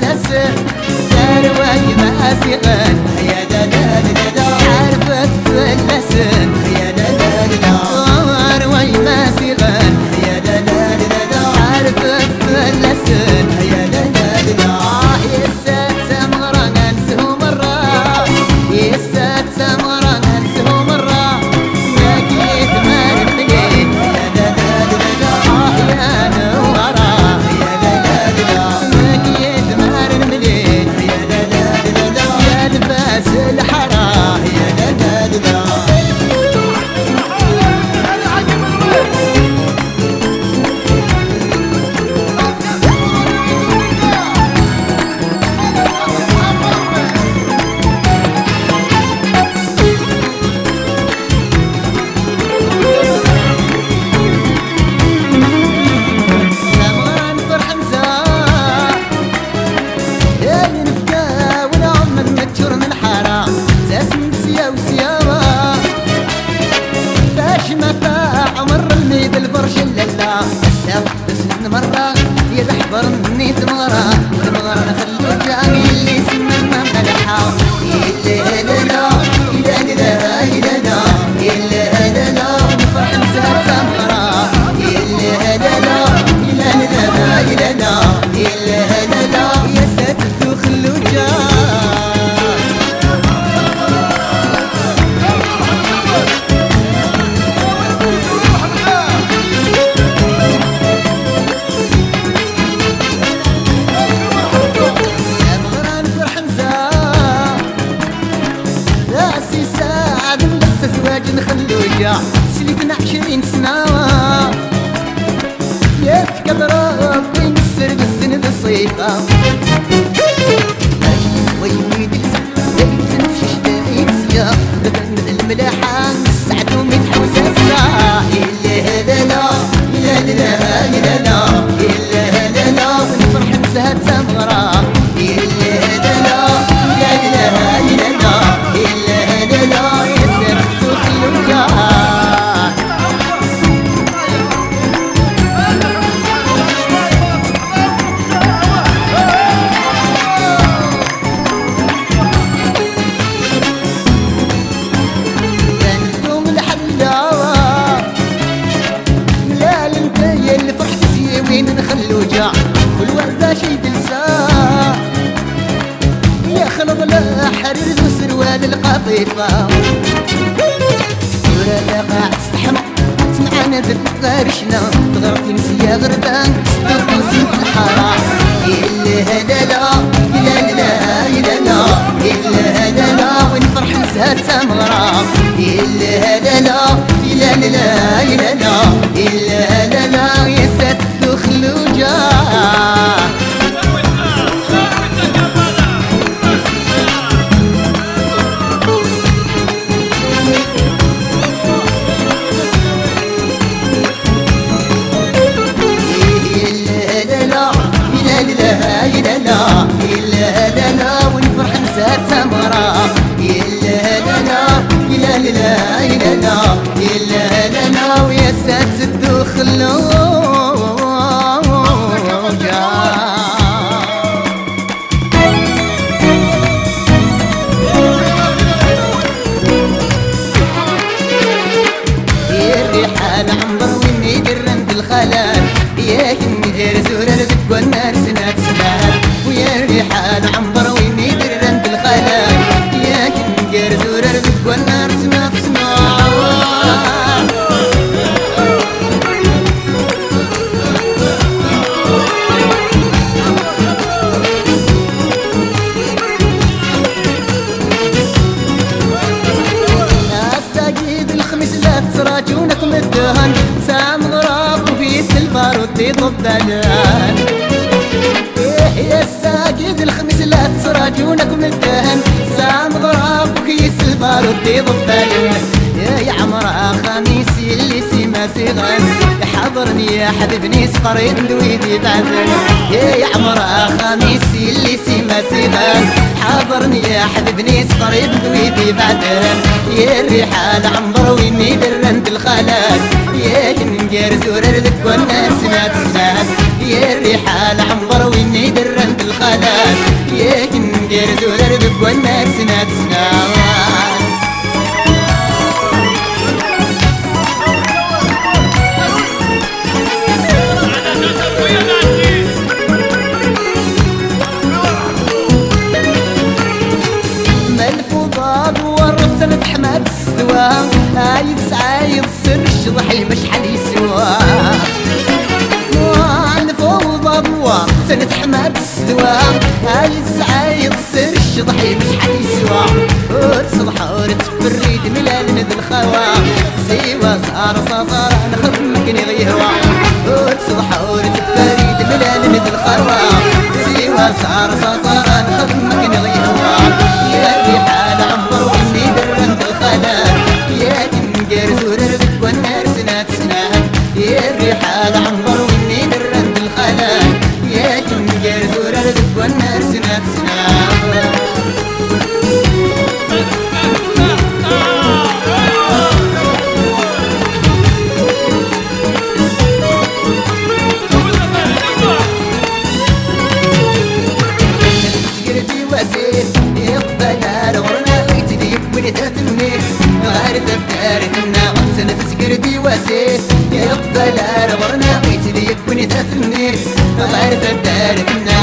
حوساس داروي ماسقان يا دادا عرفت فلسن يا دادا داروي ماسقان يا دادا عرفت فلسن يا دادا يسات سمرة ننسه مرة يسات سمرة ننسه مرة ما جيت ما نمليت يا دادا يا نورة يا دادا ما جيت ما نمليت يا دادا يا لباس الحرا يا دادا مرة يذحبر مني ثمرة والمغرة نخلو جاني اللي سمنا ملحة يلي هدنا يدنا يدنا يلي هدنا نفرح نسات ثمرة يلي هدنا يدنا يدنا يلي هدنا يا سات تخلو جاني نخلو جا سلكنا 20 سنة يفكر ربي نسر بالسند الصيفة باش نسوي ويدي تنفش شدايد سيا بدن الملاحة نسعد وميت حوساسة إلا هذا لا إلا لا إلا لا إلا هذا لا ونفرح نسهد سمرة إلا هذا لا إلا لا إلا لا إلا هذا لا يسر تخلو جا نخلو جا والوردة شي دلسا يا خلط لا حرير وسروال القطيفة ولا قاعد تستحمى تسمعنا بالغرشنا تغرتي نسيا غربان ستوسي بالحرام إلا هذا لا إلا لا إلا لا إلا هذا لا ونفرح نسهر سمرة إلا هذا لا إلا لا إلا لا إلا هذا لا يا سات تخلو جا إلا لا لا ونفرح نسات سمرة إلا لا إلا لا إلا لا إلا لا ويا سات الدخلو الريحة العنبر ويني درنت الخلال يا كني غير زورة البت والنار سنات سنات ويا الريحة العنبر ويني درنت الخلال يا كني غير زورة البت والنار سنات سنات الساقيد الخميس لا تراجونكم الدهن سام غراب وفي سلفر وطيب الدلان يا الساقيد الخميس لا تراجونكم الدهن سام غراب وفي سلفر وطيب الدلان يا عمرها خميسي اللي سيما سيغان حضرني يا حبيبني سقري دويدي بعدن يا عمرها خميسي اللي سيما سيغان حضرني يا حبيبني سقري دويدي بعدن يا الريحة العنبر ويني درنت الخلال يا كنجر زورر ذك والناس ما تسمعن يا الريحة العنبر ويني درنت الخلال زورر بقونا سنات سنوات ملفوظات ورث متحمد السوا عايد سعايد سر الشضحي مشحال يسوا ملفوظات ورث حماد السوا عايد سعايد سر الشضحي مشحال يسوا وتصلح ورتفريد ملال ند الخوا سيوا صار صار نخدمك نغيهوا وتصلح ورتفريد ملال ند الخوا سيوا صار صار نخدمك نغيهوا يا ريحان عمر واني درند الخلال يا تنقر زورر والنار سنات سنات يا ريحان عمر واني درند الخلال يا تنقر زورر والنار سنات سنات غارث بتارثنا غسنة سكردي واسيس يقبل أربرنا ويتلي يكوني تثني غارث بتارثنا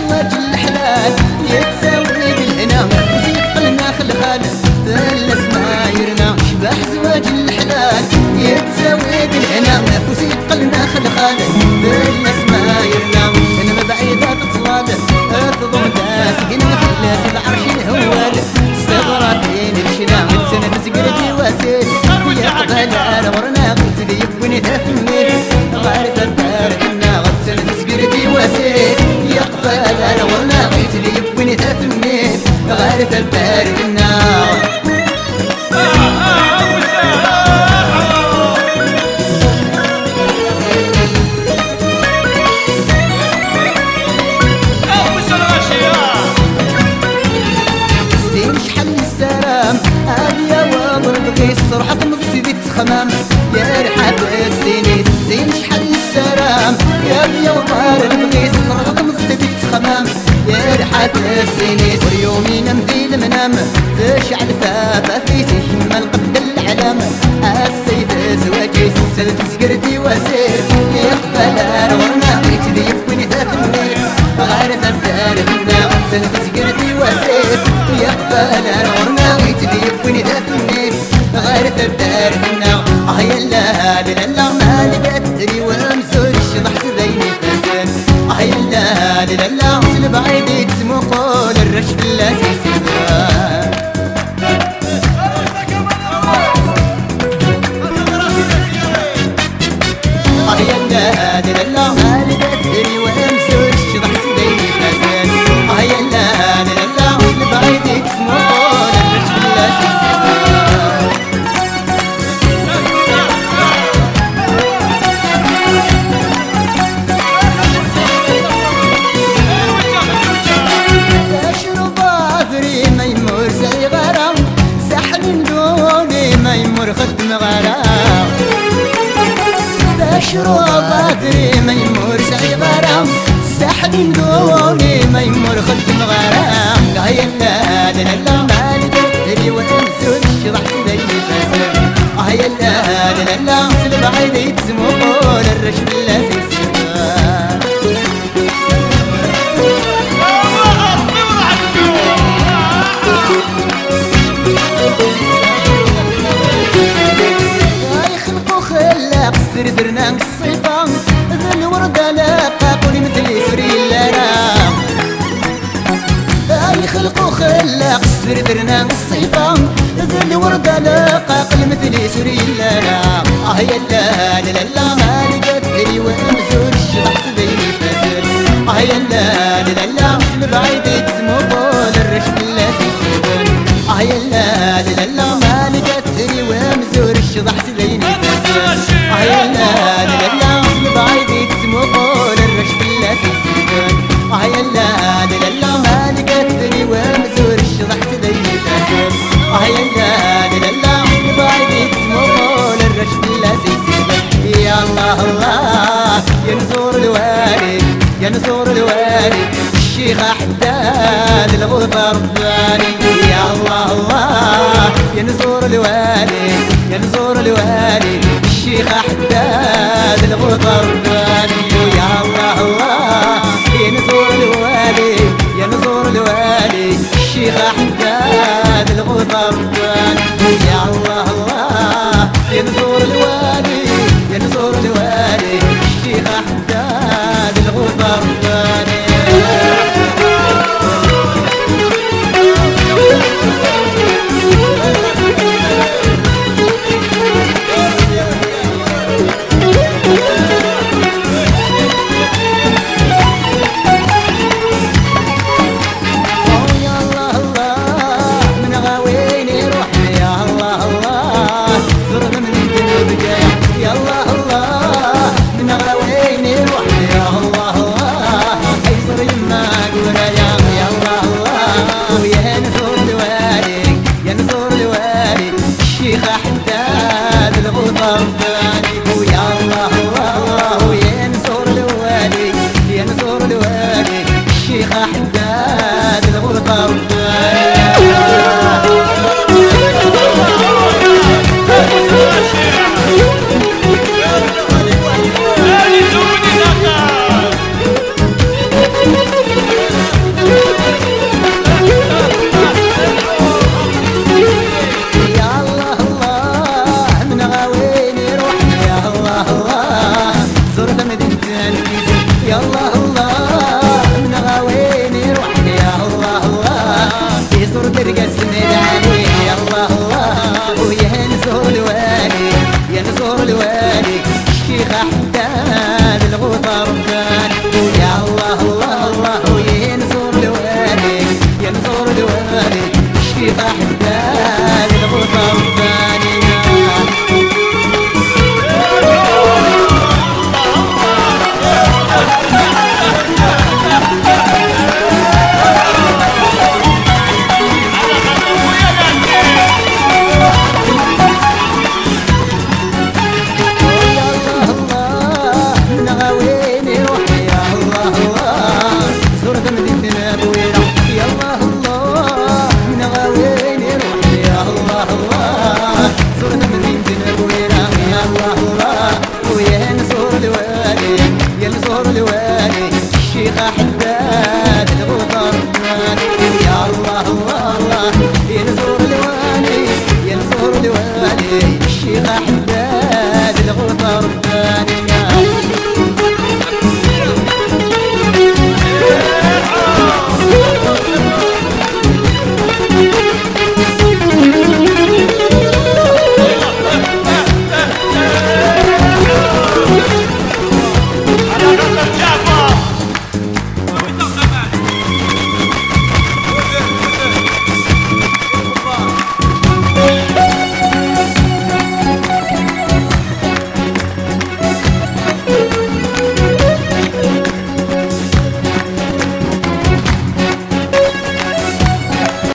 زواج الحلال يتساوي بالهنا وزيق الناخل خالد ثلث مايرنا شبح زواج الحلال يتساوي بالهنا وزيق الناخل خالد ثلث مايرنا انا ما بعيدات تصلاد تضم تاسقين وخلاس العرش الهوال استغرقين الشنا سنة سقردي واسيس يقبل أرورنا قلت لي يبني تثني غارث الدارنا سنة سقردي واسيس يقبل أرورنا قلت لي يبني تثني غارث الدارنا صرحة مغسدي تخمام يا ريحة السينيس زين شحال السلام يا بيا وطار البغيس صرحة مغسدي تخمام يا ريحة السينيس واليومين نمضي المنام تشعل ثافة في تشمى القد العلام السيد زواجي سلت سكردي واسير يقبل أرورنا ويتدي يبني ثافني غارث الدارنا سلت سكردي واسير يقبل أرورنا ويتدي يبني ثافني غارث الدارنا يلا للا ما لقتري وامسر الشضح زيني فزن يلا للا وصل بعيد تسمو قول الرش في اللاسي سيدان يلا للا ما لقتري وامسر الشضح زيني فزن يلا للا وصل بعيد تسمو قول الرش في اللاسي سيدان خدم غرام تشرب بدري ما يمر سعي غرام سحب دوني ما يمر خدم غرام يلا للا ما لقيتني وامسك شرح زيني فاسر يلا للا وصل بعيد يتسمو قول الرش باللاسي سيبان درنا الصيفة ذا الوردة لاقا قولي مثلي سري اللارام يخلقو خلاق السر درنا الصيفة ذا الوردة لاقا قولي مثلي سري اللارام يلا للا ما لقت لي وامزور الشبح سبيني فاتر يلا للا من بعيد يتسمو قول الرش باللاسي سيبان يلا للا ما لقت لي وامزور الشبح سبيني فاتر يلا للا من بعيد يتسمو قول الرش باللاسي سيبان يلا للا ما لقت لي وامزور الشبح الشيخ حداد الغوثة رباني. يا الله الله يا نزور الوالي يا نزور الوالي الشيخ حداد الغوثة رباني. يا الله الله يا نزور الوالي يا نزور الوالي الشيخ حداد الغوثة رباني. يا الله الله يا نزور الوالي يا نزور الوالي الشيخ حداد الغوثة رباني. الشيخ حداد الغوثة رباني. ويا الله الله يا نزور الوالي يا نزور الوالي الشيخ حداد الغوثة رباني. يا الله الله من غاويني روحني يا الله الله في صورة القسم العلي. يا الله الله ويا نزور الوالي يا نزور الوالي الشيخ حداد الغوثة رباني. يا الله الله الله ويا نزور الوالي يا نزور الوالي الشيخ حداد الغوثة رباني. يا نزور الوالي الشيخ حداد